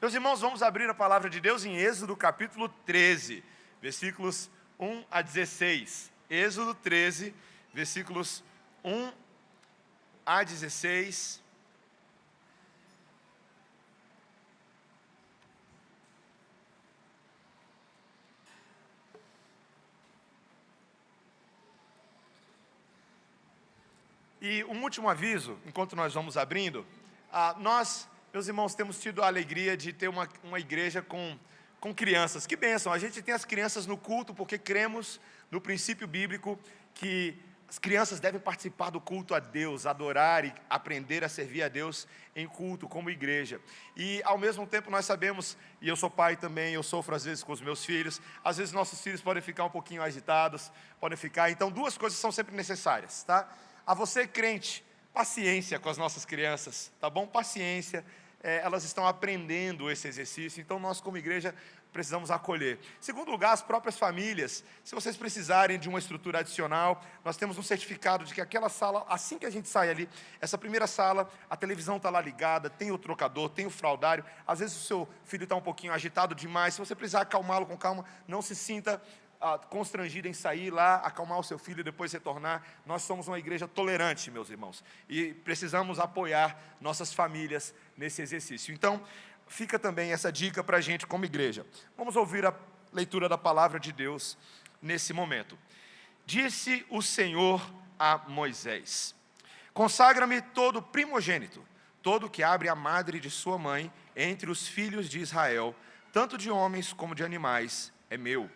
Meus irmãos, vamos abrir a palavra de Deus em Êxodo capítulo 13, versículos 1 a 16. Êxodo 13, versículos 1 a 16. E um último aviso, enquanto nós vamos abrindo, nós, meus irmãos, temos tido a alegria de ter uma igreja com crianças. Que bênção! A gente tem as crianças no culto porque cremos no princípio bíblico que as crianças devem participar do culto a Deus, adorar e aprender a servir a Deus em culto como igreja. E ao mesmo tempo nós sabemos, e eu sou pai também, eu sofro às vezes com os meus filhos, às vezes nossos filhos podem ficar um pouquinho agitados, então duas coisas são sempre necessárias, tá? A você, crente, paciência com as nossas crianças, tá bom? Paciência, elas estão aprendendo esse exercício, então nós como igreja precisamos acolher. Segundo lugar, as próprias famílias, se vocês precisarem de uma estrutura adicional, nós temos um certificado de que aquela sala, assim que a gente sai ali, essa primeira sala, a televisão está lá ligada, tem o trocador, tem o fraldário, às vezes o seu filho está um pouquinho agitado demais, se você precisar acalmá-lo com calma, não se sinta constrangido em sair lá, acalmar o seu filho e depois retornar. Nós somos uma igreja tolerante, meus irmãos, e precisamos apoiar nossas famílias nesse exercício. Então, fica também essa dica para a gente como igreja. Vamos ouvir a leitura da palavra de Deus nesse momento. Disse o Senhor a Moisés: consagra-me todo primogênito, todo que abre a madre de sua mãe entre os filhos de Israel, tanto de homens como de animais, é meu.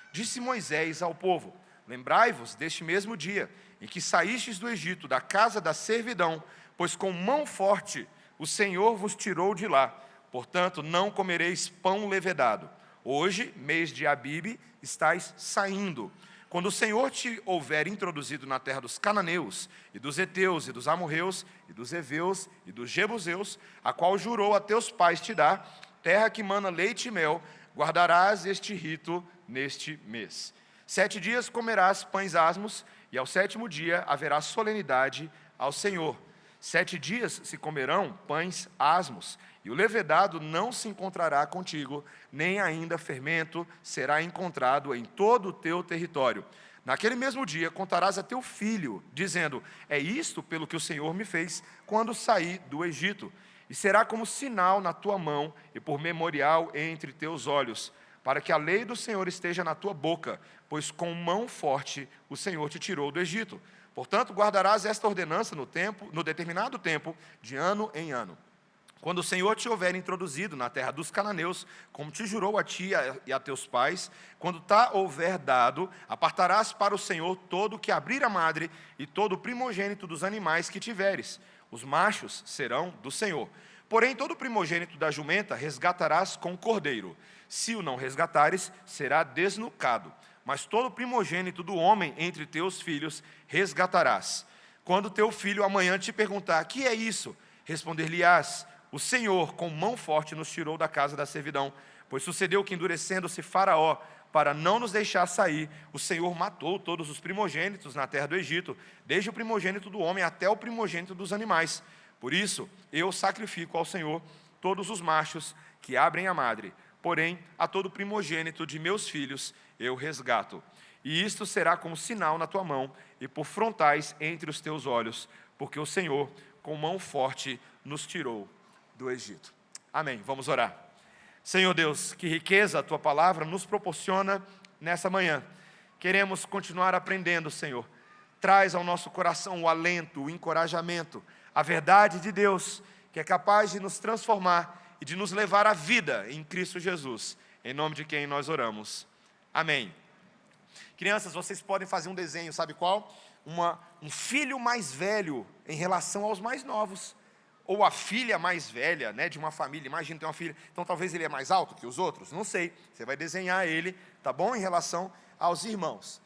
Disse Moisés ao povo: lembrai-vos deste mesmo dia em que saístes do Egito, da casa da servidão, pois com mão forte o Senhor vos tirou de lá. Portanto, não comereis pão levedado. Hoje, mês de Abibe, estáis saindo. Quando o Senhor te houver introduzido na terra dos cananeus, e dos heteus, e dos amorreus, e dos heveus, e dos jebuseus, a qual jurou a teus pais te dar, terra que mana leite e mel, guardarás este rito neste mês. 7 dias comerás pães asmos, e ao 7º dia haverá solenidade ao Senhor. 7 dias se comerão pães asmos, e o levedado não se encontrará contigo, nem ainda fermento será encontrado em todo o teu território. Naquele mesmo dia contarás a teu filho, dizendo: é isto pelo que o Senhor me fez quando saí do Egito. E será como sinal na tua mão e por memorial entre teus olhos, para que a lei do Senhor esteja na tua boca, pois com mão forte o Senhor te tirou do Egito. Portanto, guardarás esta ordenança no determinado tempo, de ano em ano. Quando o Senhor te houver introduzido na terra dos cananeus, como te jurou a ti e a teus pais, quando tá houver dado, apartarás para o Senhor todo o que abrir a madre e todo o primogênito dos animais que tiveres. Os machos serão do Senhor. Porém, todo primogênito da jumenta resgatarás com o cordeiro. Se o não resgatares, será desnucado. Mas todo primogênito do homem entre teus filhos resgatarás. Quando teu filho amanhã te perguntar: que é isso? Responder-lhe-ás: o Senhor com mão forte nos tirou da casa da servidão. Pois sucedeu que, endurecendo-se Faraó para não nos deixar sair, o Senhor matou todos os primogênitos na terra do Egito, desde o primogênito do homem até o primogênito dos animais. Por isso, eu sacrifico ao Senhor todos os machos que abrem a madre, porém, a todo primogênito de meus filhos eu resgato. E isto será como sinal na tua mão e por frontais entre os teus olhos, porque o Senhor, com mão forte, nos tirou do Egito. Amém. Vamos orar. Senhor Deus, que riqueza a tua palavra nos proporciona nessa manhã. Queremos continuar aprendendo, Senhor. Traz ao nosso coração o alento, o encorajamento, a verdade de Deus, que é capaz de nos transformar e de nos levar à vida em Cristo Jesus, em nome de quem nós oramos. Amém. Crianças, vocês podem fazer um desenho, sabe qual? Um filho mais velho em relação aos mais novos, ou a filha mais velha, né, de uma família. Imagina ter uma filha, então talvez ele é mais alto que os outros, não sei. Você vai desenhar ele, tá bom? Em relação aos irmãos.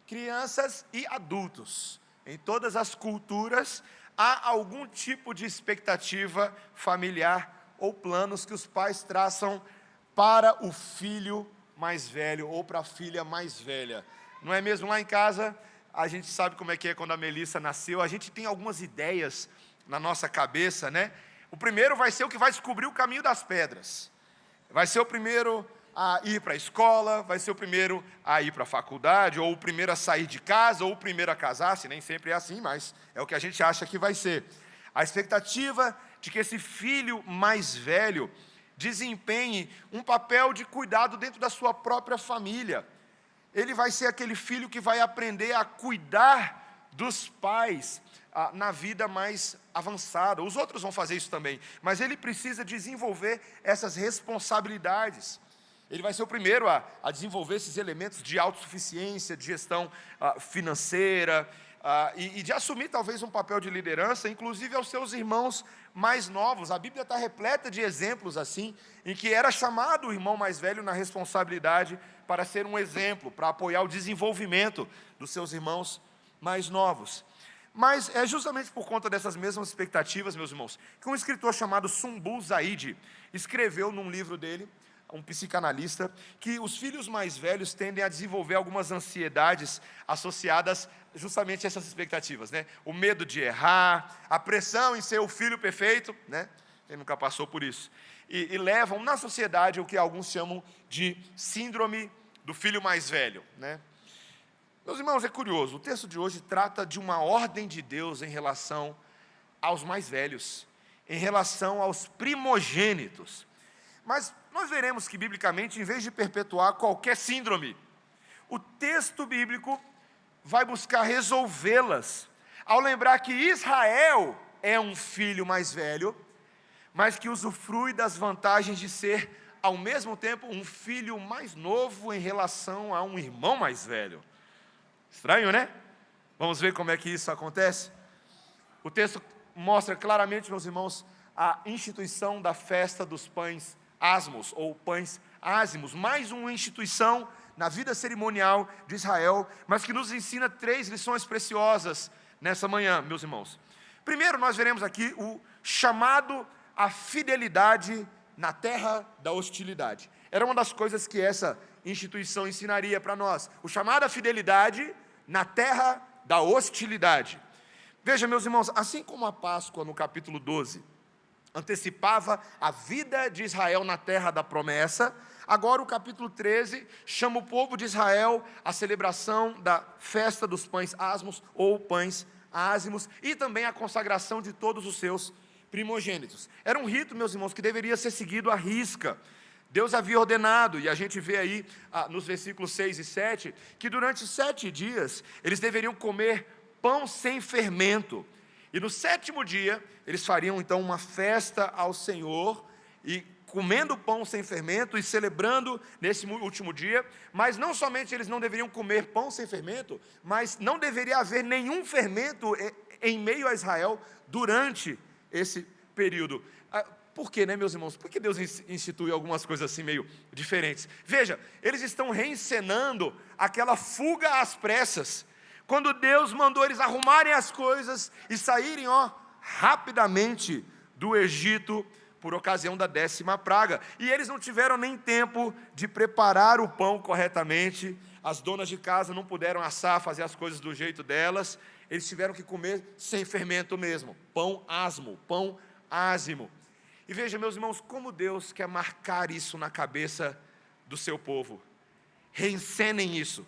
Crianças e adultos, em todas as culturas, há algum tipo de expectativa familiar ou planos que os pais traçam para o filho mais velho ou para a filha mais velha. Não é mesmo? Lá em casa, a gente sabe como é que é quando a Melissa nasceu, a gente tem algumas ideias na nossa cabeça, né? O primeiro vai ser o que vai descobrir o caminho das pedras. Vai ser o primeiro a ir para a escola, vai ser o primeiro a ir para a faculdade, ou o primeiro a sair de casa, ou o primeiro a casar-se. Nem sempre é assim, mas é o que a gente acha que vai ser. A expectativa de que esse filho mais velho desempenhe um papel de cuidado dentro da sua própria família. Ele vai ser aquele filho que vai aprender a cuidar dos pais na vida mais avançada. Os outros vão fazer isso também, mas ele precisa desenvolver essas responsabilidades. Ele vai ser o primeiro a desenvolver esses elementos de autossuficiência, de gestão financeira, e de assumir talvez um papel de liderança, inclusive aos seus irmãos mais novos. A Bíblia está repleta de exemplos assim, em que era chamado o irmão mais velho na responsabilidade para ser um exemplo, para apoiar o desenvolvimento dos seus irmãos mais novos. Mas é justamente por conta dessas mesmas expectativas, meus irmãos, que um escritor chamado Sumbul Zaid escreveu num livro dele, um psicanalista, que os filhos mais velhos tendem a desenvolver algumas ansiedades associadas justamente a essas expectativas, né? O medo de errar, a pressão em ser o filho perfeito, né? Quem nunca passou por isso? E levam na sociedade o que alguns chamam de síndrome do filho mais velho, né? Meus irmãos, é curioso, o texto de hoje trata de uma ordem de Deus em relação aos mais velhos, em relação aos primogênitos. Mas nós veremos que, biblicamente, em vez de perpetuar qualquer síndrome, o texto bíblico vai buscar resolvê-las, ao lembrar que Israel é um filho mais velho, mas que usufrui das vantagens de ser, ao mesmo tempo, um filho mais novo em relação a um irmão mais velho. Estranho, né? Vamos ver como é que isso acontece? O texto mostra claramente, meus irmãos, a instituição da festa dos pães ázimos, ou pães ázimos, mais uma instituição na vida cerimonial de Israel, mas que nos ensina 3 lições preciosas nessa manhã, meus irmãos. Primeiro, nós veremos aqui o chamado à fidelidade na terra da hostilidade. Era uma das coisas que essa instituição ensinaria para nós, o chamado à fidelidade na terra da hostilidade. Veja, meus irmãos, assim como a Páscoa no capítulo 12 antecipava a vida de Israel na terra da promessa, agora o capítulo 13 chama o povo de Israel à celebração da festa dos pães ázimos, ou pães ázimos, e também a consagração de todos os seus primogênitos. Era um rito, meus irmãos, que deveria ser seguido à risca. Deus havia ordenado, e a gente vê aí nos versículos 6 e 7, que durante 7 dias eles deveriam comer pão sem fermento. E no 7º dia, eles fariam então uma festa ao Senhor, e comendo pão sem fermento e celebrando nesse último dia. Mas não somente eles não deveriam comer pão sem fermento, mas não deveria haver nenhum fermento em meio a Israel durante esse período. Por quê, né, meus irmãos? Por que Deus institui algumas coisas assim meio diferentes? Veja, eles estão reencenando aquela fuga às pressas, quando Deus mandou eles arrumarem as coisas e saírem, rapidamente do Egito, por ocasião da 10ª praga. E eles não tiveram nem tempo de preparar o pão corretamente, as donas de casa não puderam assar, fazer as coisas do jeito delas, eles tiveram que comer sem fermento mesmo, pão ázimo. E veja, meus irmãos, como Deus quer marcar isso na cabeça do seu povo. Reencenem isso.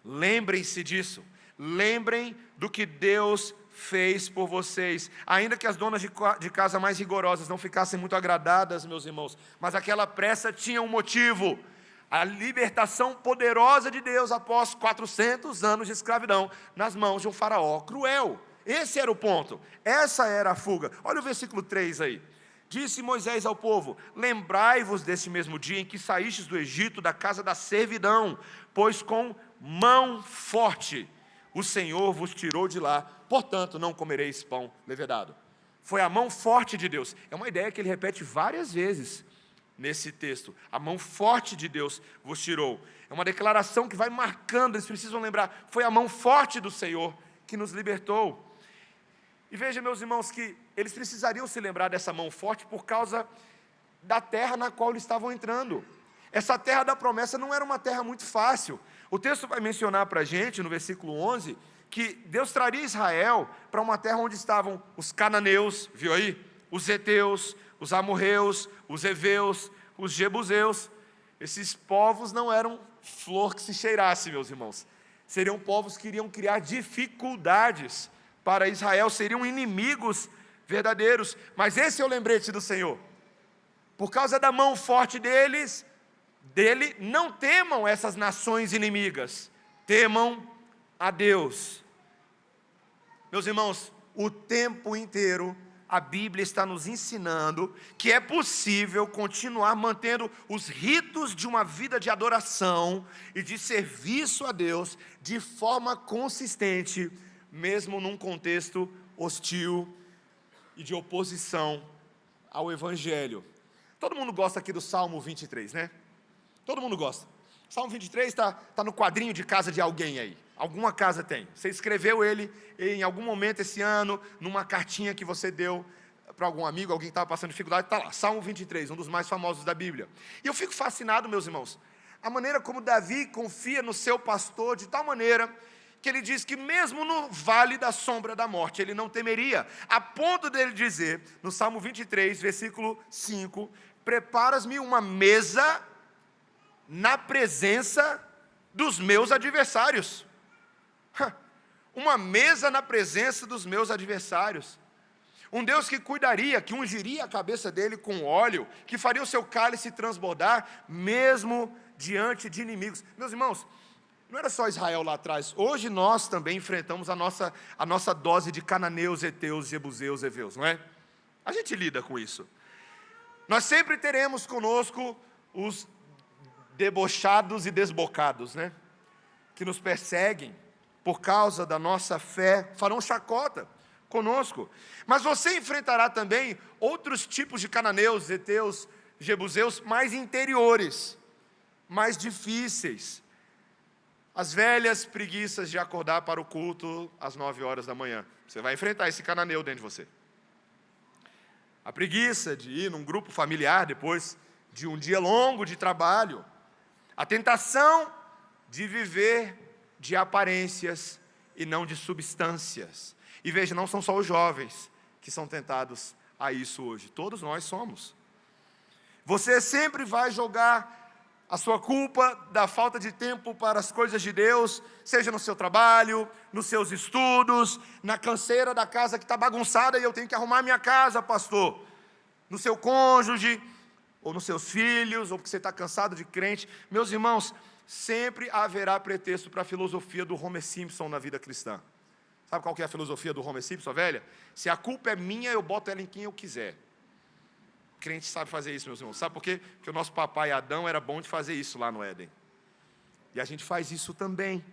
Lembrem-se disso. Lembrem do que Deus fez por vocês. Ainda que as donas de casa mais rigorosas não ficassem muito agradadas, meus irmãos, mas aquela pressa tinha um motivo. A libertação poderosa de Deus após 400 anos de escravidão nas mãos de um faraó cruel. Esse era o ponto. Essa era a fuga. Olha o versículo 3 aí. Disse Moisés ao povo: lembrai-vos desse mesmo dia em que saístes do Egito, da casa da servidão, pois com mão forte o Senhor vos tirou de lá, portanto não comereis pão levedado. Foi a mão forte de Deus. É uma ideia que ele repete várias vezes nesse texto. A mão forte de Deus vos tirou. É uma declaração que vai marcando, eles precisam lembrar, foi a mão forte do Senhor que nos libertou. E veja, meus irmãos, que eles precisariam se lembrar dessa mão forte por causa da terra na qual eles estavam entrando. Essa terra da promessa não era uma terra muito fácil. O texto vai mencionar para a gente, no versículo 11, que Deus traria Israel para uma terra onde estavam os cananeus, viu aí? Os heteus, os amorreus, os heveus, os jebuseus. Esses povos não eram flor que se cheirasse, meus irmãos. Seriam povos que iriam criar dificuldades para Israel, seriam inimigos verdadeiros. Mas esse é o lembrete do Senhor. Por causa da mão forte dele, não temam essas nações inimigas, temam a Deus. Meus irmãos, o tempo inteiro a Bíblia está nos ensinando que é possível continuar mantendo os ritos de uma vida de adoração e de serviço a Deus de forma consistente, mesmo num contexto hostil e de oposição ao Evangelho. Todo mundo gosta aqui do Salmo 23, né? Todo mundo gosta. Salmo 23 está no quadrinho de casa de alguém aí. Alguma casa tem. Você escreveu ele em algum momento esse ano, numa cartinha que você deu para algum amigo, alguém que estava passando dificuldade, está lá, Salmo 23, um dos mais famosos da Bíblia. E eu fico fascinado, meus irmãos, a maneira como Davi confia no seu pastor, de tal maneira que ele diz que mesmo no vale da sombra da morte, ele não temeria, a ponto dele dizer, no Salmo 23, versículo 5, preparas-me uma mesa na presença dos meus adversários. Uma mesa na presença dos meus adversários. Um Deus que cuidaria, que ungiria a cabeça dele com óleo, que faria o seu cálice transbordar, mesmo diante de inimigos. Meus irmãos, não era só Israel lá atrás. Hoje nós também enfrentamos a nossa dose de cananeus, heteus, jebuseus, heveus, não é? A gente lida com isso. Nós sempre teremos conosco os debochados e desbocados, né? Que nos perseguem por causa da nossa fé, farão chacota conosco. Mas você enfrentará também outros tipos de cananeus, heteus, jebuseus mais interiores, mais difíceis. As velhas preguiças de acordar para o culto às 9 horas da manhã. Você vai enfrentar esse cananeu dentro de você. A preguiça de ir num grupo familiar depois de um dia longo de trabalho. A tentação de viver de aparências e não de substâncias. E veja, não são só os jovens que são tentados a isso hoje. Todos nós somos. Você sempre vai jogar a sua culpa da falta de tempo para as coisas de Deus, seja no seu trabalho, nos seus estudos, na canseira da casa que está bagunçada e eu tenho que arrumar minha casa, pastor. No seu cônjuge, ou nos seus filhos, ou porque você está cansado de crente. Meus irmãos, sempre haverá pretexto para a filosofia do Homer Simpson na vida cristã. Sabe qual que é a filosofia do Homer Simpson, velha? Se a culpa é minha, eu boto ela em quem eu quiser. O crente sabe fazer isso, meus irmãos. Sabe por quê? Porque o nosso papai Adão era bom de fazer isso lá no Éden. E a gente faz isso também.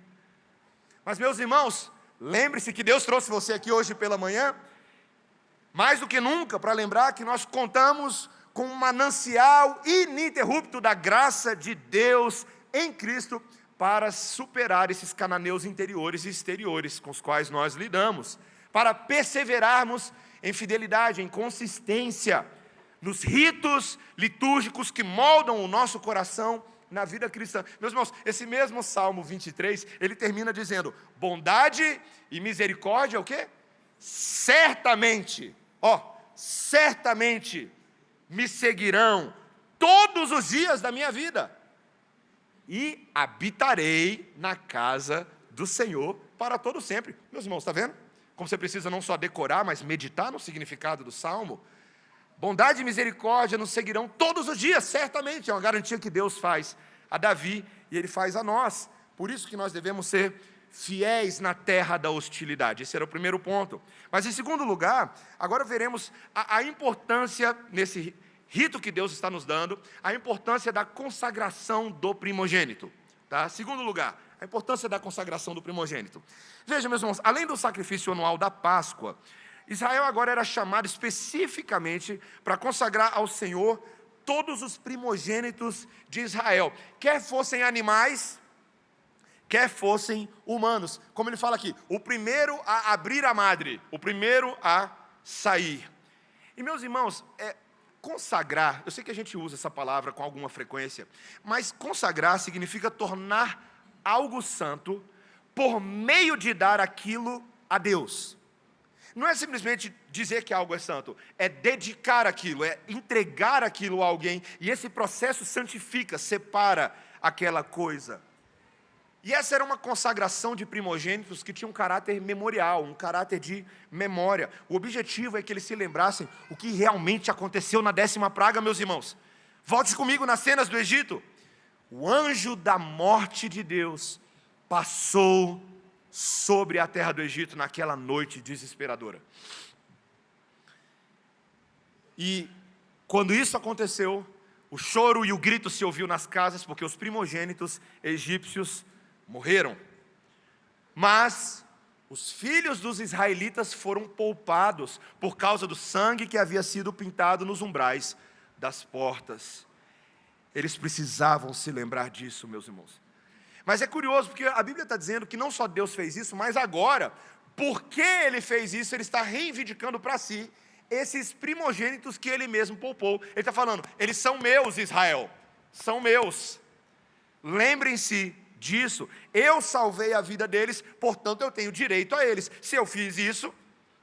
Mas, meus irmãos, lembre-se que Deus trouxe você aqui hoje pela manhã, mais do que nunca, para lembrar que nós contamos com um manancial ininterrupto da graça de Deus em Cristo para superar esses cananeus interiores e exteriores com os quais nós lidamos, para perseverarmos em fidelidade, em consistência, nos ritos litúrgicos que moldam o nosso coração na vida cristã. Meus irmãos, esse mesmo Salmo 23, ele termina dizendo, bondade e misericórdia, o quê? Certamente, certamente me seguirão todos os dias da minha vida, e habitarei na casa do Senhor para todo sempre. Meus irmãos, está vendo? Como você precisa não só decorar, mas meditar no significado do Salmo. Bondade e misericórdia nos seguirão todos os dias, certamente, é uma garantia que Deus faz a Davi e Ele faz a nós. Por isso que nós devemos ser fiéis na terra da hostilidade. Esse era o primeiro ponto. Mas em segundo lugar, agora veremos a importância nesse rito que Deus está nos dando, a importância da consagração do primogênito. Tá? Segundo lugar, a importância da consagração do primogênito. Veja, meus irmãos, além do sacrifício anual da Páscoa, Israel agora era chamado especificamente para consagrar ao Senhor todos os primogênitos de Israel, quer fossem animais, quer fossem humanos. Como ele fala aqui, o primeiro a abrir a madre, o primeiro a sair. E meus irmãos, consagrar, eu sei que a gente usa essa palavra com alguma frequência, mas consagrar significa tornar algo santo por meio de dar aquilo a Deus. Não é simplesmente dizer que algo é santo, é dedicar aquilo, é entregar aquilo a alguém, e esse processo santifica, separa aquela coisa. E essa era uma consagração de primogênitos que tinha um caráter memorial, um caráter de memória. O objetivo é que eles se lembrassem o que realmente aconteceu na 10ª praga, meus irmãos. Volte comigo nas cenas do Egito. O anjo da morte de Deus passou sobre a terra do Egito naquela noite desesperadora. E quando isso aconteceu, o choro e o grito se ouviu nas casas, porque os primogênitos egípcios morreram. Mas os filhos dos israelitas foram poupados por causa do sangue que havia sido pintado nos umbrais das portas. Eles precisavam se lembrar disso, meus irmãos. Mas é curioso, porque a Bíblia está dizendo que não só Deus fez isso, mas agora, porque Ele fez isso, Ele está reivindicando para si esses primogênitos que Ele mesmo poupou. Ele está falando, eles são meus, Israel, são meus. Lembrem-se disso, eu salvei a vida deles, portanto eu tenho direito a eles. Se eu fiz isso,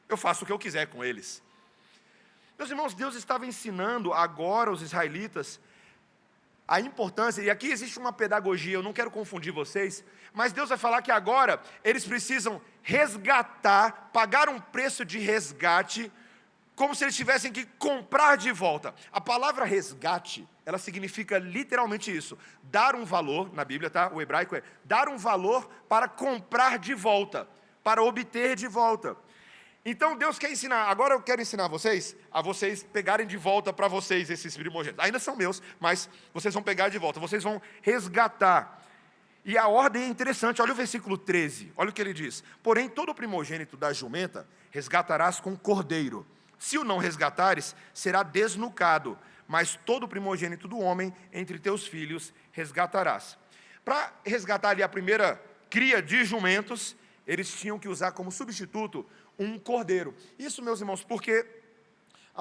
eu faço o que eu quiser com eles. Meus irmãos, Deus estava ensinando agora os israelitas a importância, e aqui existe uma pedagogia, eu não quero confundir vocês, mas Deus vai falar que agora eles precisam resgatar, pagar um preço de resgate, como se eles tivessem que comprar de volta. A palavra resgate, ela significa literalmente isso, dar um valor, na Bíblia, tá? O hebraico é dar um valor para comprar de volta, para obter de volta. Então Deus quer ensinar, agora eu quero ensinar vocês, a vocês pegarem de volta para vocês esses primogênitos. Ainda são meus, mas vocês vão pegar de volta, vocês vão resgatar. E a ordem é interessante, olha o versículo 13, olha o que ele diz. Porém, todo primogênito da jumenta resgatarás com cordeiro. Se o não resgatares, será desnucado, mas todo primogênito do homem entre teus filhos resgatarás. Para resgatar ali a primeira cria de jumentos, eles tinham que usar como substituto um cordeiro. Isso, meus irmãos, porque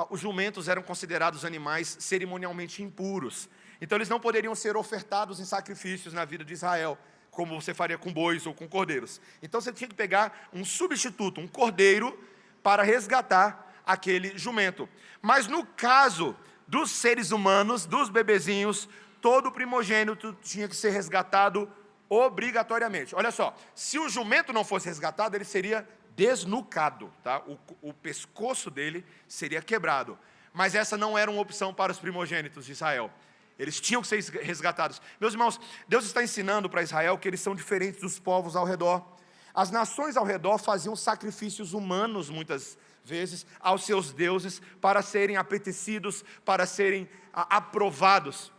os jumentos eram considerados animais cerimonialmente impuros. Então eles não poderiam ser ofertados em sacrifícios na vida de Israel, como você faria com bois ou com cordeiros. Então você tinha que pegar um substituto, um cordeiro, para resgatar aquele jumento. Mas no caso dos seres humanos, dos bebezinhos, todo primogênito tinha que ser resgatado obrigatoriamente. Olha só, se o jumento não fosse resgatado, ele seria desnucado, tá? O pescoço dele seria quebrado. Mas essa não era uma opção para os primogênitos de Israel. Eles tinham que ser resgatados. Meus irmãos, Deus está ensinando para Israel que eles são diferentes dos povos ao redor. As nações ao redor faziam sacrifícios humanos, muitas vezes, aos seus deuses, para serem apetecidos, para serem aprovados.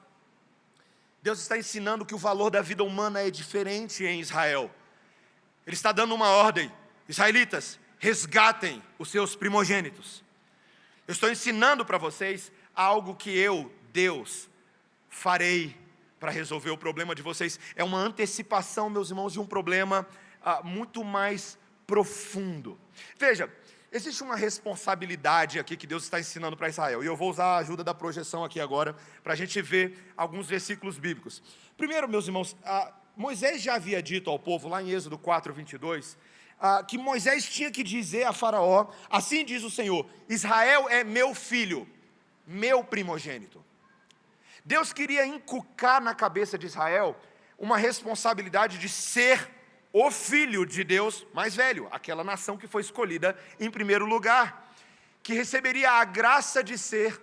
Deus está ensinando que o valor da vida humana é diferente em Israel. Ele está dando uma ordem. Israelitas, resgatem os seus primogênitos. Eu estou ensinando para vocês algo que eu, Deus, farei para resolver o problema de vocês. É uma antecipação, meus irmãos, de um problema muito mais profundo. Veja, existe uma responsabilidade aqui que Deus está ensinando para Israel. E eu vou usar a ajuda da projeção aqui agora, para a gente ver alguns versículos bíblicos. Primeiro, meus irmãos, Moisés já havia dito ao povo, lá em Êxodo 4, 22, que Moisés tinha que dizer a Faraó, assim diz o Senhor, Israel é meu filho, meu primogênito. Deus queria inculcar na cabeça de Israel uma responsabilidade de ser o filho de Deus mais velho, aquela nação que foi escolhida em primeiro lugar, que receberia a graça de ser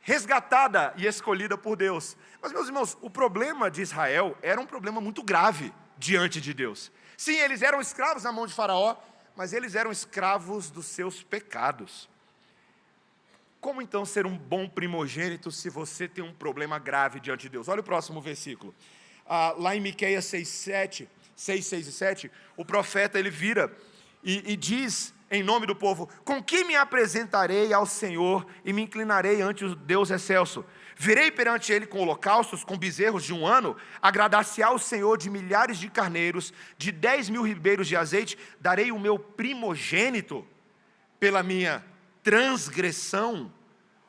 resgatada e escolhida por Deus. Mas, meus irmãos, o problema de Israel era um problema muito grave diante de Deus. Sim, eles eram escravos na mão de Faraó, mas eles eram escravos dos seus pecados. Como então ser um bom primogênito se você tem um problema grave diante de Deus? Olha o próximo versículo. Lá em Miqueias 6, 6 e 7, o profeta ele vira e diz em nome do povo: com que me apresentarei ao Senhor e me inclinarei ante o Deus excelso? Virei perante ele com holocaustos, com bezerros de 1 ano, agradar-se-á o Senhor de milhares de carneiros, de 10.000 ribeiros de azeite, darei o meu primogênito pela minha transgressão,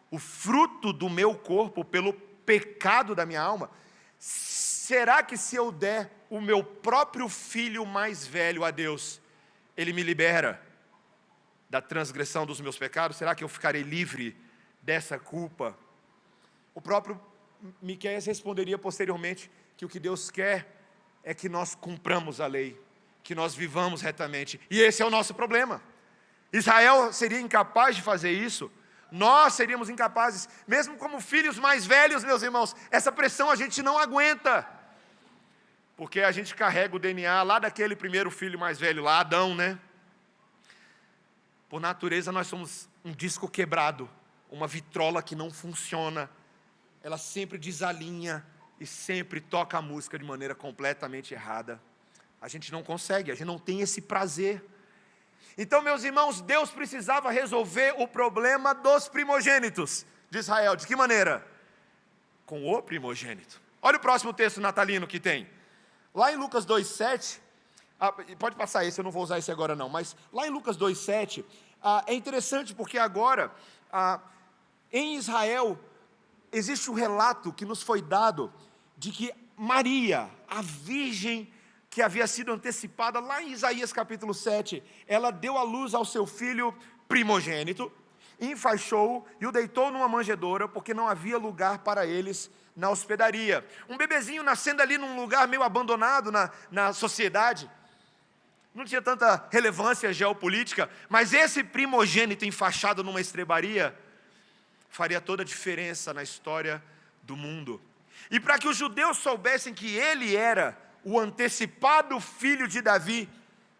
o fruto do meu corpo pelo pecado da minha alma. Será que se eu der o meu próprio filho mais velho a Deus, Ele me libera? da transgressão dos meus pecados? Será que eu ficarei livre dessa culpa? O próprio Miqueias responderia posteriormente que o que Deus quer é que nós cumpramos a lei, que nós vivamos retamente. E esse é o nosso problema. Israel seria incapaz de fazer isso. Nós seríamos incapazes, mesmo como filhos mais velhos, meus irmãos. Essa pressão a gente não aguenta, porque a gente carrega o DNA lá daquele primeiro filho mais velho, lá Adão, né? Por natureza nós somos um disco quebrado, uma vitrola que não funciona. Ela sempre desalinha e sempre toca a música de maneira completamente errada. A gente não consegue, a gente não tem esse prazer. Então, meus irmãos, Deus precisava resolver o problema dos primogênitos de Israel. De que maneira? Com o primogênito. Olha o próximo texto natalino que tem. Lá em Lucas 2,7, pode passar esse, eu não vou usar esse agora não, mas lá em Lucas 2,7, é interessante porque agora, em Israel, existe um relato que nos foi dado de que Maria, a virgem que havia sido antecipada lá em Isaías capítulo 7, ela deu à luz ao seu filho primogênito, enfaixou-o e o deitou numa manjedoura, porque não havia lugar para eles na hospedaria. Um bebezinho nascendo ali num lugar meio abandonado na sociedade, não tinha tanta relevância geopolítica, mas esse primogênito enfaixado numa estrebaria faria toda a diferença na história do mundo. E para que os judeus soubessem que ele era o antecipado filho de Davi,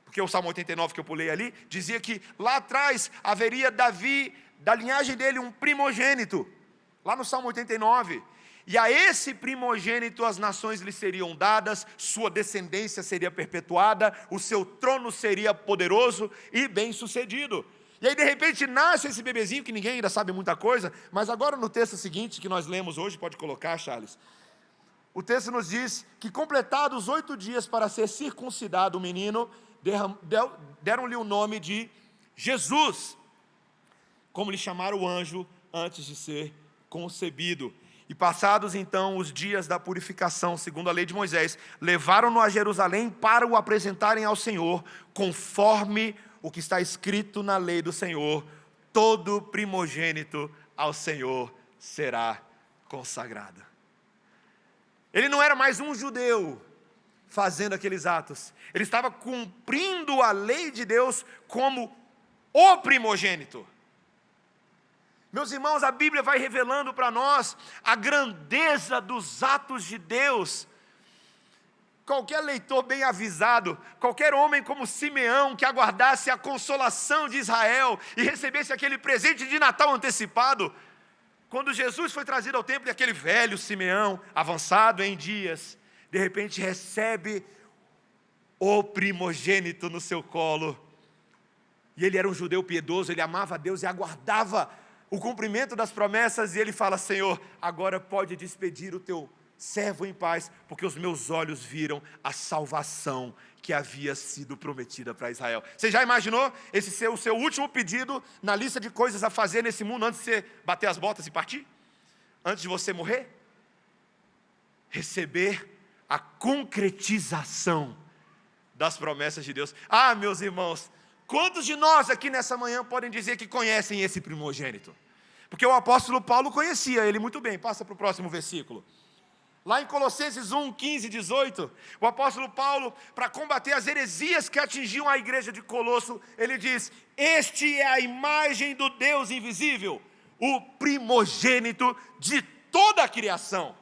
porque o Salmo 89 que eu pulei ali, dizia que lá atrás haveria Davi, da linhagem dele, um primogênito, lá no Salmo 89, e a esse primogênito as nações lhe seriam dadas, sua descendência seria perpetuada, o seu trono seria poderoso e bem sucedido. E aí de repente nasce esse bebezinho, que ninguém ainda sabe muita coisa, mas agora no texto seguinte que nós lemos hoje, pode colocar, Charles, o texto nos diz que completados 8 dias para ser circuncidado o menino, deram-lhe o nome de Jesus, como lhe chamaram o anjo antes de ser concebido. E passados então os dias da purificação, segundo a lei de Moisés, levaram-no a Jerusalém para o apresentarem ao Senhor, conforme o que está escrito na lei do Senhor: todo primogênito ao Senhor será consagrado. Ele não era mais um judeu fazendo aqueles atos, ele estava cumprindo a lei de Deus como o primogênito. Meus irmãos, a Bíblia vai revelando para nós a grandeza dos atos de Deus. Qualquer leitor bem avisado, qualquer homem como Simeão, que aguardasse a consolação de Israel e recebesse aquele presente de Natal antecipado, quando Jesus foi trazido ao templo, e aquele velho Simeão, avançado em dias, de repente recebe o primogênito no seu colo. E ele era um judeu piedoso, ele amava a Deus e aguardava o cumprimento das promessas, e ele fala: Senhor, agora pode despedir o teu servo em paz, porque os meus olhos viram a salvação que havia sido prometida para Israel. Você já imaginou esse ser o seu último pedido na lista de coisas a fazer nesse mundo antes de você bater as botas e partir? Antes de você morrer? Receber a concretização das promessas de Deus. Ah, meus irmãos, quantos de nós aqui nessa manhã podem dizer que conhecem esse primogênito? Porque o apóstolo Paulo conhecia ele muito bem. Passa para o próximo versículo. Lá em Colossenses 1, 15 e 18, o apóstolo Paulo, para combater as heresias que atingiam a igreja de Colosso, ele diz: este é a imagem do Deus invisível, o primogênito de toda a criação.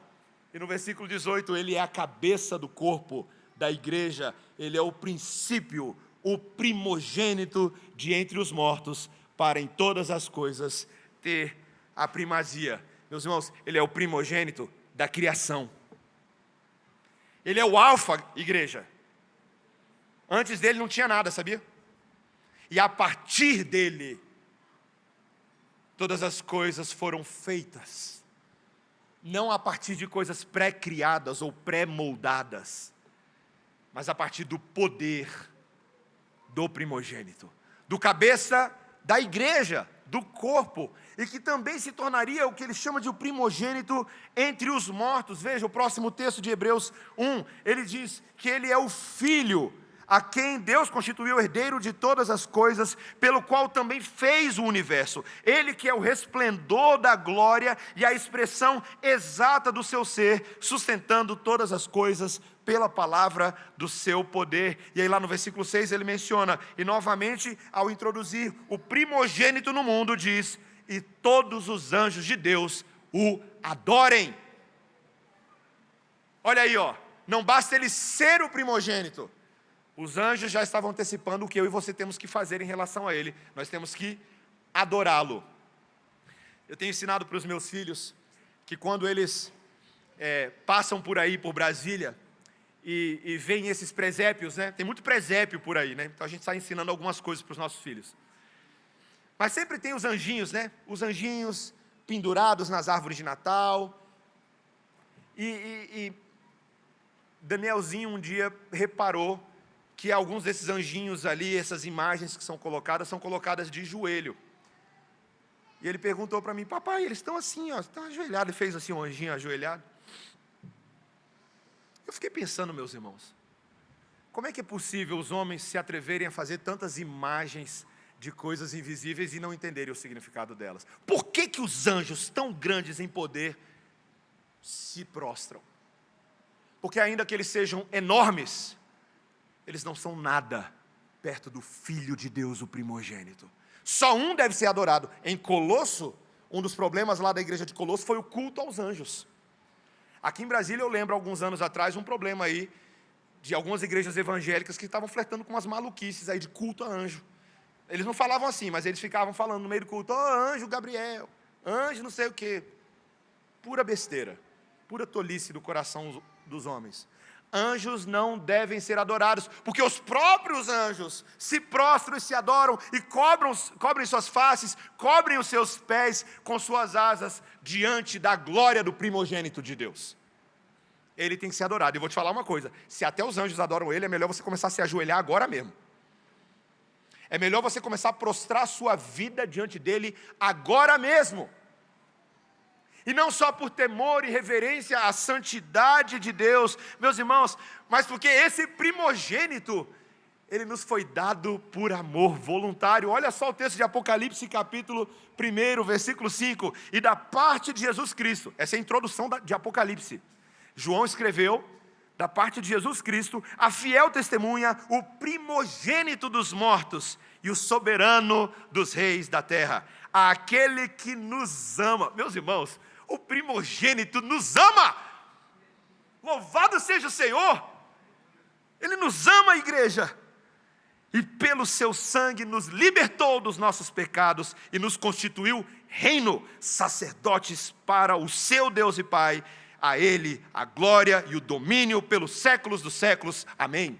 E no versículo 18, ele é a cabeça do corpo da igreja, ele é o princípio, o primogênito de entre os mortos, para em todas as coisas ter a primazia. Meus irmãos, ele é o primogênito da criação. Ele é o alfa, igreja. Antes dele não tinha nada, sabia? E a partir dele, todas as coisas foram feitas. Não a partir de coisas pré-criadas ou pré-moldadas, mas a partir do poder do primogênito, do cabeça da igreja, do corpo, e que também se tornaria o que ele chama de o primogênito entre os mortos. Veja o próximo texto de Hebreus 1, ele diz que ele é o filho, a quem Deus constituiu herdeiro de todas as coisas, pelo qual também fez o universo. Ele que é o resplendor da glória e a expressão exata do seu ser, sustentando todas as coisas pela palavra do seu poder. E aí lá no versículo 6 ele menciona, e novamente ao introduzir o primogênito no mundo diz, e todos os anjos de Deus o adorem. Olha aí, ó, não basta ele ser o primogênito, os anjos já estavam antecipando o que eu e você temos que fazer em relação a ele. Nós temos que adorá-lo. Eu tenho ensinado para os meus filhos que quando eles passam por aí, por Brasília, e veem esses presépios, né? Tem muito presépio por aí, né? Então a gente está ensinando algumas coisas para os nossos filhos. Mas sempre tem os anjinhos, né? Os anjinhos pendurados nas árvores de Natal. E Danielzinho um dia reparou que alguns desses anjinhos ali, essas imagens que são colocadas de joelho. E ele perguntou para mim, papai, eles estão assim, ó, estão ajoelhados. Ele fez assim um anjinho ajoelhado. Eu fiquei pensando, meus irmãos, como é que é possível os homens se atreverem a fazer tantas imagens de coisas invisíveis e não entenderem o significado delas? Por que que os anjos, tão grandes em poder, se prostram? Porque ainda que eles sejam enormes, eles não são nada perto do Filho de Deus, o primogênito. Só um deve ser adorado. Em Colosso, um dos problemas lá da igreja de Colosso foi o culto aos anjos. Aqui em Brasília eu lembro, alguns anos atrás, um problema aí, de algumas igrejas evangélicas que estavam flertando com umas maluquices aí de culto a anjo. Eles não falavam assim, mas eles ficavam falando no meio do culto, anjo Gabriel, anjo não sei o quê. Pura besteira, pura tolice do coração dos homens. Anjos não devem ser adorados, porque os próprios anjos se prostram e se adoram e cobrem suas faces, cobrem os seus pés com suas asas diante da glória do primogênito de Deus. Ele tem que ser adorado. E vou te falar uma coisa, se até os anjos adoram ele, é melhor você começar a se ajoelhar agora mesmo. É melhor você começar a prostrar a sua vida diante dele agora mesmo. E não só por temor e reverência à santidade de Deus, meus irmãos, mas porque esse primogênito, ele nos foi dado por amor voluntário. Olha só o texto de Apocalipse, capítulo 1, versículo 5. E da parte de Jesus Cristo, essa é a introdução de Apocalipse. João escreveu, da parte de Jesus Cristo, a fiel testemunha, o primogênito dos mortos e o soberano dos reis da terra. Aquele que nos ama. Meus irmãos, o primogênito nos ama. Louvado seja o Senhor. Ele nos ama, igreja. E pelo seu sangue nos libertou dos nossos pecados e nos constituiu reino, sacerdotes para o seu Deus e Pai. A Ele a glória e o domínio pelos séculos dos séculos. Amém.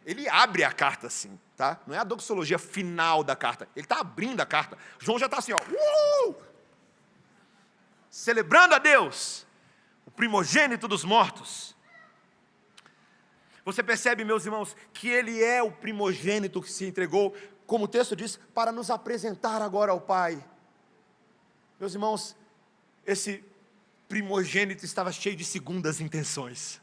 Ele abre a carta assim, tá? Não é a doxologia final da carta. Ele está abrindo a carta. João já está assim, ó. Celebrando a Deus, o primogênito dos mortos. Você percebe, meus irmãos, que Ele é o primogênito que se entregou, como o texto diz, para nos apresentar agora ao Pai. Meus irmãos, esse primogênito estava cheio de segundas intenções.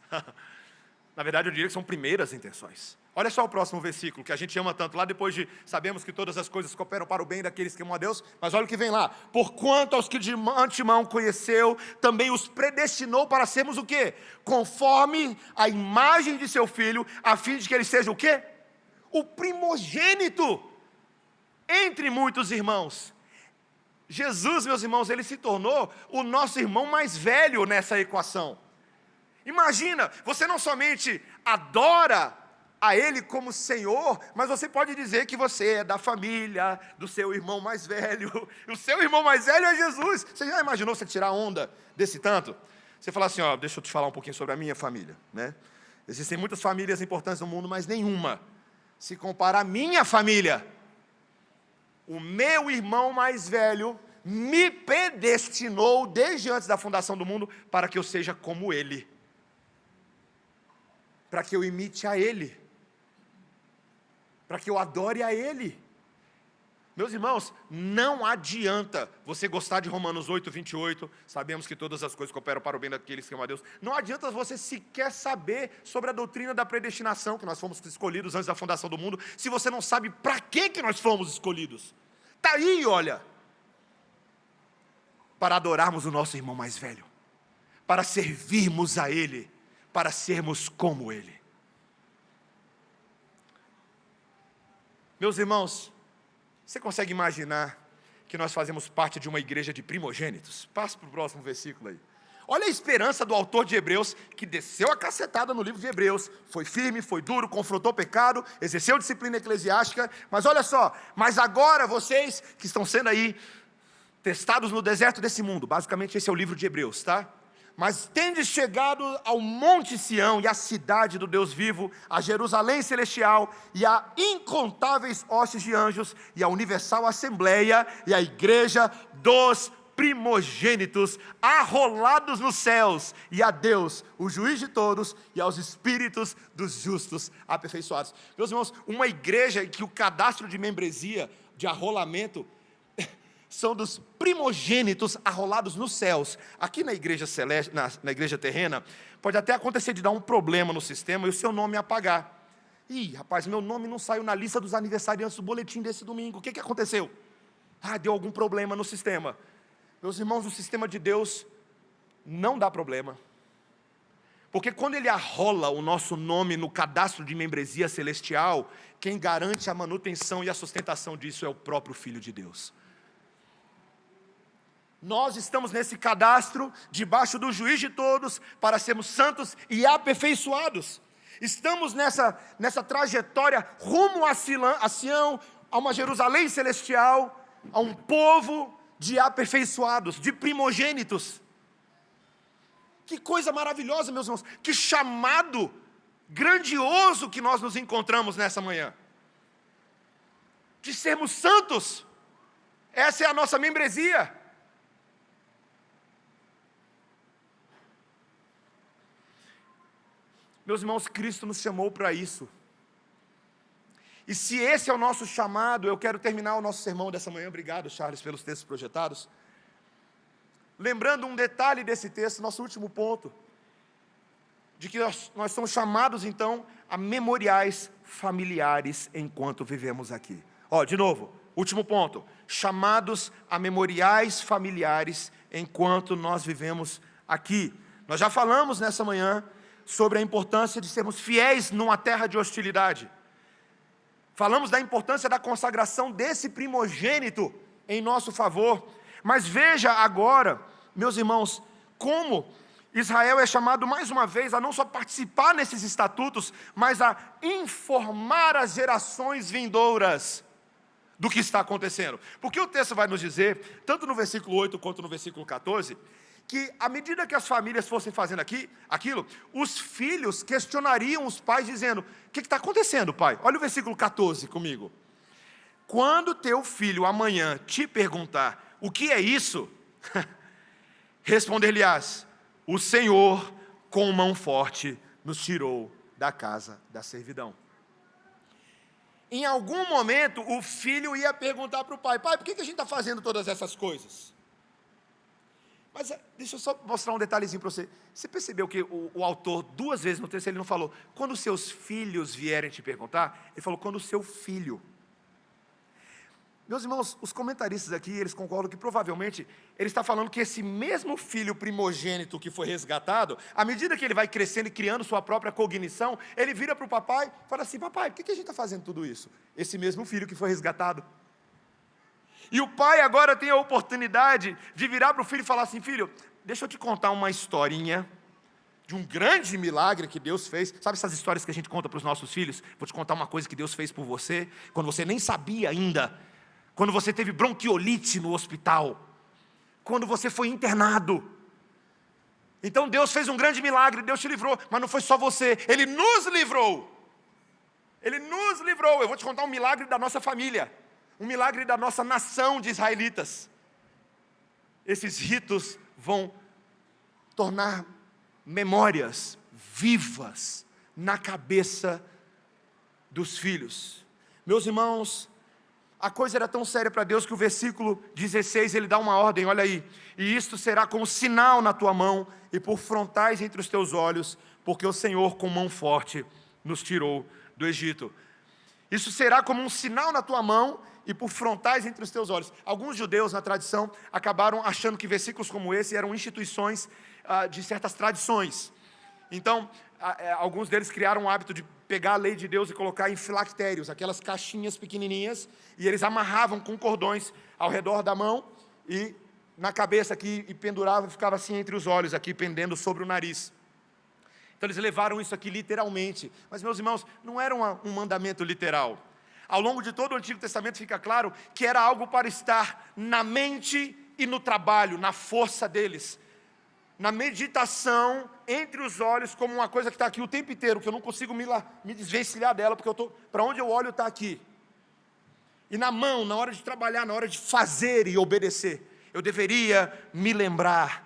Na verdade, eu diria que são primeiras intenções. Olha só o próximo versículo, que a gente ama tanto. Lá depois de, sabemos que todas as coisas cooperam para o bem daqueles que amam a Deus. Mas olha o que vem lá. Porquanto aos que de antemão conheceu, também os predestinou para sermos o quê? Conforme a imagem de seu Filho, a fim de que ele seja o quê? O primogênito entre muitos irmãos. Jesus, meus irmãos, ele se tornou o nosso irmão mais velho nessa equação. Imagina, você não somente adora a Ele como Senhor, mas você pode dizer que você é da família do seu irmão mais velho. O seu irmão mais velho é Jesus. Você já imaginou você tirar onda desse tanto? Você falar assim, ó, deixa eu te falar um pouquinho sobre a minha família, né? Existem muitas famílias importantes no mundo, mas nenhuma se compara à minha família. O meu irmão mais velho me predestinou desde antes da fundação do mundo para que eu seja como ele, para que eu imite a ele, para que eu adore a ele. Meus irmãos, não adianta você gostar de Romanos 8, 28, sabemos que todas as coisas cooperam para o bem daqueles que amam a Deus. Não adianta você sequer saber sobre a doutrina da predestinação, que nós fomos escolhidos antes da fundação do mundo, se você não sabe para que nós fomos escolhidos. Está aí, olha, para adorarmos o nosso irmão mais velho, para servirmos a Ele, para sermos como Ele. Meus irmãos, você consegue imaginar que nós fazemos parte de uma igreja de primogênitos? Passa para o próximo versículo aí. Olha a esperança do autor de Hebreus, que desceu a cacetada no livro de Hebreus, foi firme, foi duro, confrontou o pecado, exerceu disciplina eclesiástica, mas olha só, mas agora vocês que estão sendo aí testados no deserto desse mundo, basicamente esse é o livro de Hebreus, tá? Mas tendes chegado ao Monte Sião e à cidade do Deus vivo, a Jerusalém celestial e a incontáveis hostes de anjos e a universal assembleia e a igreja dos primogênitos arrolados nos céus, e a Deus, o juiz de todos, e aos espíritos dos justos aperfeiçoados. Meus irmãos, uma igreja que o cadastro de membresia, de arrolamento, são dos primogênitos arrolados nos céus. Aqui na igreja celeste, na igreja terrena, pode até acontecer de dar um problema no sistema e o seu nome apagar. Ih, rapaz, meu nome não saiu na lista dos aniversariantes do boletim desse domingo. O que aconteceu? Deu algum problema no sistema. Meus irmãos, o sistema de Deus não dá problema. Porque quando Ele arrola o nosso nome no cadastro de membresia celestial, quem garante a manutenção e a sustentação disso é o próprio Filho de Deus. Nós estamos nesse cadastro, debaixo do juiz de todos, para sermos santos e aperfeiçoados. Estamos nessa trajetória rumo a Sião, a uma Jerusalém celestial, a um povo de aperfeiçoados, de primogênitos. Que coisa maravilhosa, meus irmãos, que chamado grandioso que nós nos encontramos nessa manhã. De sermos santos, essa é a nossa membresia. Meus irmãos, Cristo nos chamou para isso. E se esse é o nosso chamado, eu quero terminar o nosso sermão dessa manhã. Obrigado, Charles, pelos textos projetados. Lembrando um detalhe desse texto, nosso último ponto, de que nós somos chamados, então, a memoriais familiares enquanto vivemos aqui. De novo, último ponto. Chamados a memoriais familiares enquanto nós vivemos aqui. Nós já falamos nessa manhã sobre a importância de sermos fiéis numa terra de hostilidade. Falamos da importância da consagração desse primogênito em nosso favor. Mas veja agora, meus irmãos, como Israel é chamado mais uma vez a não só participar nesses estatutos, mas a informar as gerações vindouras do que está acontecendo. Porque o texto vai nos dizer, tanto no versículo 8 quanto no versículo 14, que à medida que as famílias fossem fazendo aquilo, os filhos questionariam os pais dizendo: o que está acontecendo, pai? Olha o versículo 14 comigo. Quando teu filho amanhã te perguntar o que é isso, responder-lhe-ás: o Senhor com mão forte nos tirou da casa da servidão. Em algum momento o filho ia perguntar para o pai: pai, por que a gente está fazendo todas essas coisas? Mas deixa eu só mostrar um detalhezinho para você. Você percebeu que o autor, duas vezes no texto, ele não falou quando os seus filhos vierem te perguntar, ele falou quando o seu filho. Meus irmãos, os comentaristas aqui, eles concordam que provavelmente ele está falando que esse mesmo filho primogênito que foi resgatado, à medida que ele vai crescendo e criando sua própria cognição, ele vira para o papai e fala assim: papai, por que a gente está fazendo tudo isso? Esse mesmo filho que foi resgatado. E o pai agora tem a oportunidade de virar para o filho e falar assim: filho, deixa eu te contar uma historinha de um grande milagre que Deus fez. Sabe essas histórias que a gente conta para os nossos filhos? Vou te contar uma coisa que Deus fez por você, quando você nem sabia ainda. Quando você teve bronquiolite no hospital. Quando você foi internado. Então Deus fez um grande milagre, Deus te livrou. Mas não foi só você, Ele nos livrou. Ele nos livrou. Eu vou te contar um milagre da nossa família. Um milagre da nossa nação de israelitas. Esses ritos vão tornar memórias vivas na cabeça dos filhos. Meus irmãos, A coisa era tão séria para Deus que o versículo 16, ele dá uma ordem, olha aí. E isto será como sinal na tua mão e por frontais entre os teus olhos, porque o Senhor com mão forte nos tirou do Egito. Isso será como um sinal na tua mão e por frontais entre os teus olhos. Alguns judeus na tradição acabaram achando que versículos como esse eram instituições de certas tradições. Então, alguns deles criaram o hábito de pegar a lei de Deus e colocar em filactérios, aquelas caixinhas pequenininhas, e eles amarravam com cordões ao redor da mão e na cabeça aqui, e penduravam e ficava assim entre os olhos, aqui pendendo sobre o nariz. Então eles levaram isso aqui literalmente. Mas, meus irmãos, não era um mandamento literal. Ao longo de todo o Antigo Testamento fica claro que era algo para estar na mente e no trabalho, na força deles. Na meditação, entre os olhos, como uma coisa que está aqui o tempo inteiro, que eu não consigo me desvencilhar dela, porque para onde eu olho está aqui. E na mão, na hora de trabalhar, na hora de fazer e obedecer, eu deveria me lembrar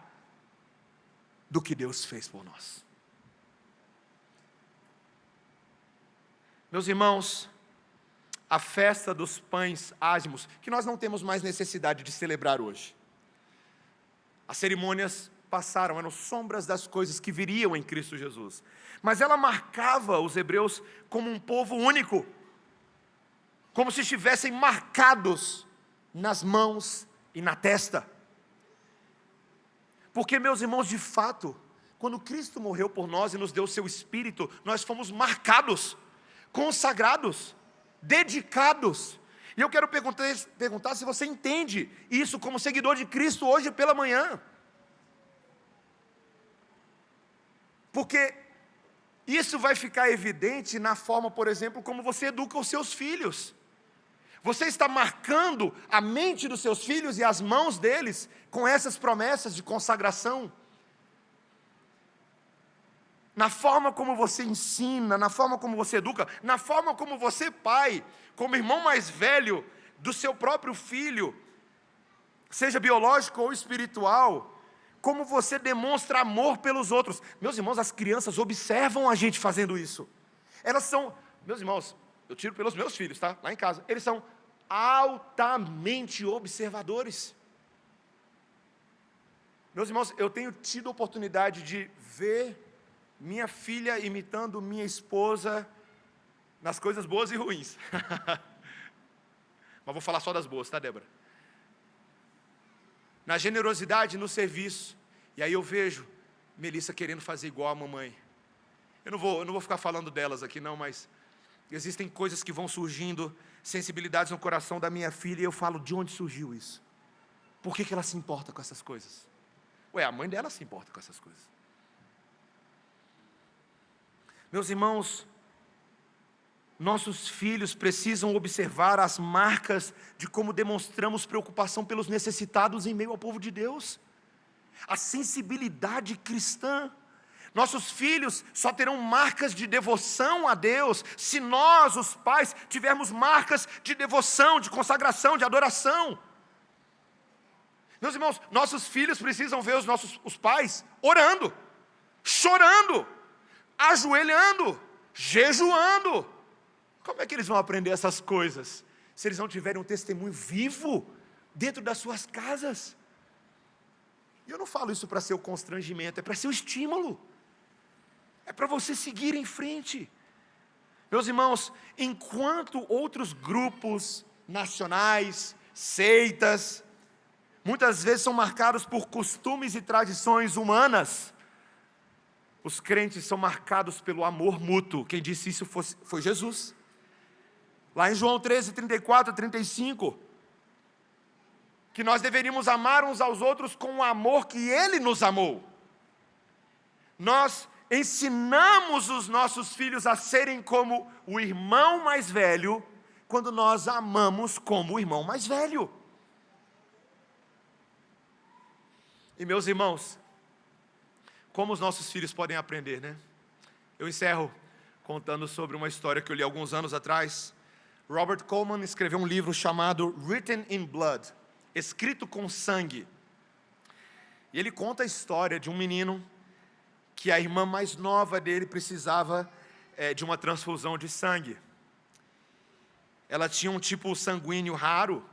do que Deus fez por nós. Meus irmãos, a festa dos pães ázimos, que nós não temos mais necessidade de celebrar hoje. As cerimônias passaram, eram sombras das coisas que viriam em Cristo Jesus. Mas ela marcava os hebreus como um povo único, como se estivessem marcados nas mãos e na testa. Porque, meus irmãos, de fato, quando Cristo morreu por nós e nos deu o seu Espírito, nós fomos marcados, consagrados, dedicados. E eu quero perguntar se você entende isso como seguidor de Cristo hoje pela manhã. Porque isso vai ficar evidente na forma, por exemplo, como você educa os seus filhos. Você está marcando a mente dos seus filhos e as mãos deles com essas promessas de consagração. Na forma como você ensina, na forma como você educa, na forma como você, pai, como irmão mais velho do seu próprio filho, seja biológico ou espiritual, como você demonstra amor pelos outros. Meus irmãos, as crianças observam a gente fazendo isso. Elas são, meus irmãos, eu tiro pelos meus filhos, tá? Lá em casa, eles são altamente observadores. Meus irmãos, eu tenho tido a oportunidade de ver minha filha imitando minha esposa nas coisas boas e ruins. Mas vou falar só das boas, tá, Débora? Na generosidade, no serviço. E aí eu vejo Melissa querendo fazer igual a mamãe. Eu não vou ficar falando delas aqui não, mas existem coisas que vão surgindo, sensibilidades no coração da minha filha, e eu falo, de onde surgiu isso? Por que ela se importa com essas coisas? Ué, a mãe dela se importa com essas coisas. Meus irmãos, nossos filhos precisam observar as marcas de como demonstramos preocupação pelos necessitados em meio ao povo de Deus. A sensibilidade cristã. Nossos filhos só terão marcas de devoção a Deus se nós, os pais, tivermos marcas de devoção, de consagração, de adoração. Meus irmãos, nossos filhos precisam ver os pais orando, chorando, ajoelhando, jejuando. Como é que eles vão aprender essas coisas se eles não tiverem um testemunho vivo dentro das suas casas? E eu não falo isso para ser o constrangimento, é para ser o estímulo. É para você seguir em frente. Meus irmãos, enquanto outros grupos nacionais, seitas, muitas vezes são marcados por costumes e tradições humanas, os crentes são marcados pelo amor mútuo. Quem disse isso foi Jesus. Lá em João 13, 34, 35, que nós deveríamos amar uns aos outros com o amor que Ele nos amou. Nós ensinamos os nossos filhos a serem como o irmão mais velho, quando nós amamos como o irmão mais velho. E meus irmãos, como os nossos filhos podem aprender, né? Eu encerro contando sobre uma história que eu li alguns anos atrás. Robert Coleman escreveu um livro chamado Written in Blood, escrito com sangue. E ele conta a história de um menino que a irmã mais nova dele precisava de uma transfusão de sangue. ela tinha um tipo sanguíneo raro,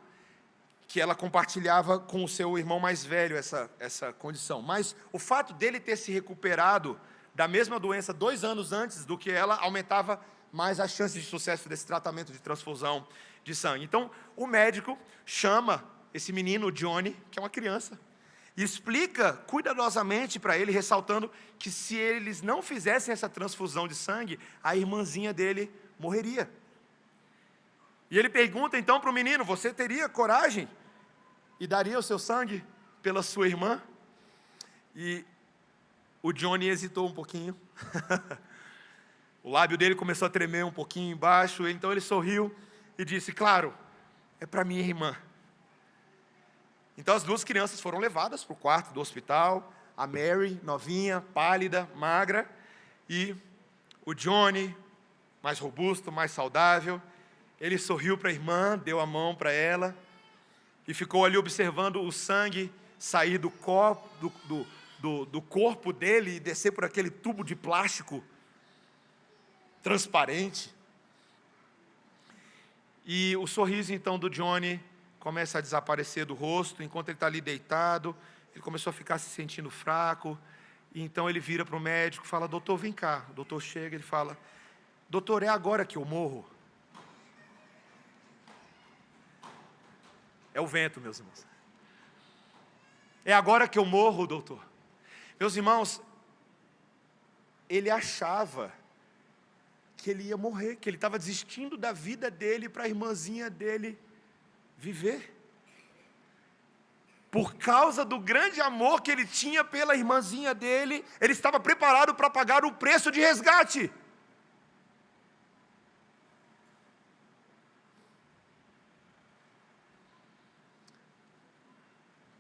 que ela compartilhava com o seu irmão mais velho essa condição. Mas o fato dele ter se recuperado da mesma doença 2 anos antes do que ela, aumentava mais as chances de sucesso desse tratamento de transfusão de sangue. Então, o médico chama esse menino, o Johnny, que é uma criança, e explica cuidadosamente para ele, ressaltando que se eles não fizessem essa transfusão de sangue, a irmãzinha dele morreria. E ele pergunta então para o menino: você teria coragem e daria o seu sangue pela sua irmã? E o Johnny hesitou um pouquinho. O lábio dele começou a tremer um pouquinho embaixo, então ele sorriu e disse: claro, é para minha irmã. Então as 2 crianças foram levadas para o quarto do hospital, a Mary, novinha, pálida, magra, e o Johnny, mais robusto, mais saudável. Ele sorriu para a irmã, deu a mão para ela, e ficou ali observando o sangue sair do corpo dele e descer por aquele tubo de plástico transparente. E o sorriso então do Johnny começa a desaparecer do rosto. Enquanto ele está ali deitado, ele começou a ficar se sentindo fraco, e então ele vira para o médico e fala: doutor, vem cá. O doutor chega e ele fala: doutor, é agora que eu morro? É o vento, meus irmãos. É agora que eu morro, doutor? Meus irmãos, ele achava que ele ia morrer, que ele estava desistindo da vida dele para a irmãzinha dele viver. Por causa do grande amor que ele tinha pela irmãzinha dele, ele estava preparado para pagar o preço de resgate.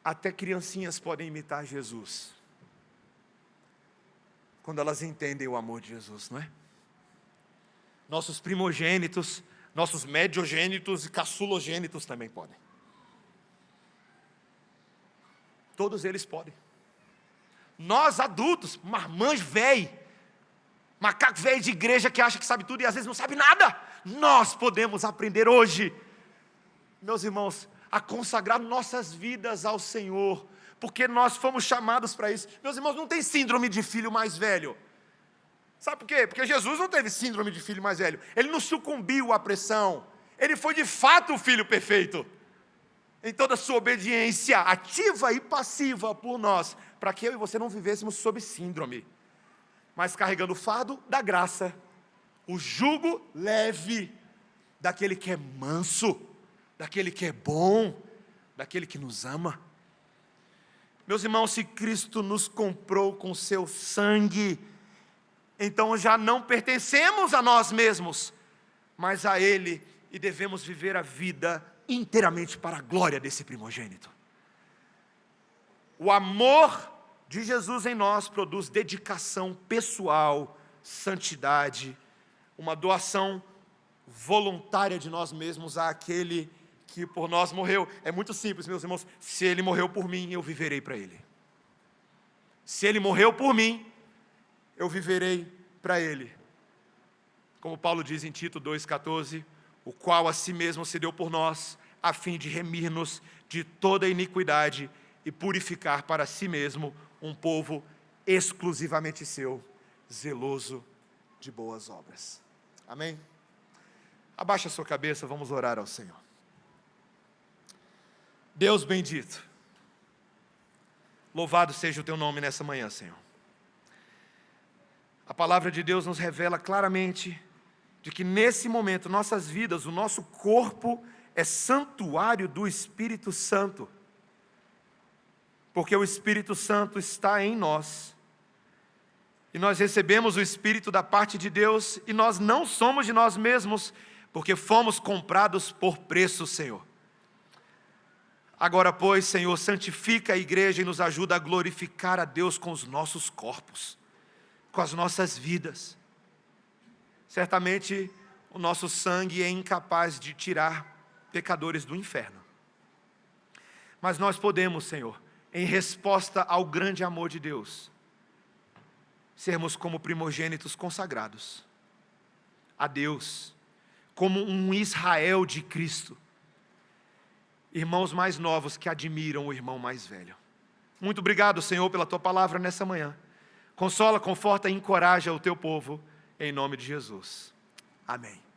Até criancinhas podem imitar Jesus, quando elas entendem o amor de Jesus, não é? Nossos primogênitos, nossos mediogênitos e caçulogênitos também podem. Todos eles podem. Nós adultos, marmãs velho, macaco velho de igreja que acha que sabe tudo e às vezes não sabe nada, nós podemos aprender hoje, meus irmãos, a consagrar nossas vidas ao Senhor, porque nós fomos chamados para isso. Meus irmãos, não tem síndrome de filho mais velho. Sabe por quê? Porque Jesus não teve síndrome de filho mais velho. Ele não sucumbiu à pressão. Ele foi de fato o filho perfeito, em toda a sua obediência ativa e passiva por nós, para que eu e você não vivêssemos sob síndrome, mas carregando o fardo da graça, o jugo leve daquele que é manso, daquele que é bom, daquele que nos ama. Meus irmãos, se Cristo nos comprou com seu sangue, então já não pertencemos a nós mesmos, mas a Ele, e devemos viver a vida inteiramente para a glória desse primogênito. O amor de Jesus em nós produz dedicação pessoal, santidade, uma doação voluntária de nós mesmos àquele que por nós morreu. É muito simples, meus irmãos. Se Ele morreu por mim, eu viverei para Ele. Se Ele morreu por mim, eu viverei para Ele. Como Paulo diz em Tito 2,14, o qual a si mesmo se deu por nós, a fim de remir-nos de toda iniquidade e purificar para si mesmo um povo exclusivamente seu, zeloso de boas obras. Amém? Abaixa a sua cabeça, vamos orar ao Senhor. Deus bendito, louvado seja o teu nome nessa manhã, Senhor. A palavra de Deus nos revela claramente de que nesse momento nossas vidas, o nosso corpo é santuário do Espírito Santo, porque o Espírito Santo está em nós, e nós recebemos o Espírito da parte de Deus, e nós não somos de nós mesmos, porque fomos comprados por preço, Senhor. Agora, pois, Senhor, santifica a igreja e nos ajuda a glorificar a Deus com os nossos corpos, com as nossas vidas. Certamente, o nosso sangue é incapaz de tirar pecadores do inferno. Mas nós podemos, Senhor, em resposta ao grande amor de Deus, sermos como primogênitos consagrados a Deus, como um Israel de Cristo. Irmãos mais novos que admiram o irmão mais velho. Muito obrigado, Senhor, pela Tua palavra nessa manhã. Consola, conforta e encoraja o Teu povo, em nome de Jesus. Amém.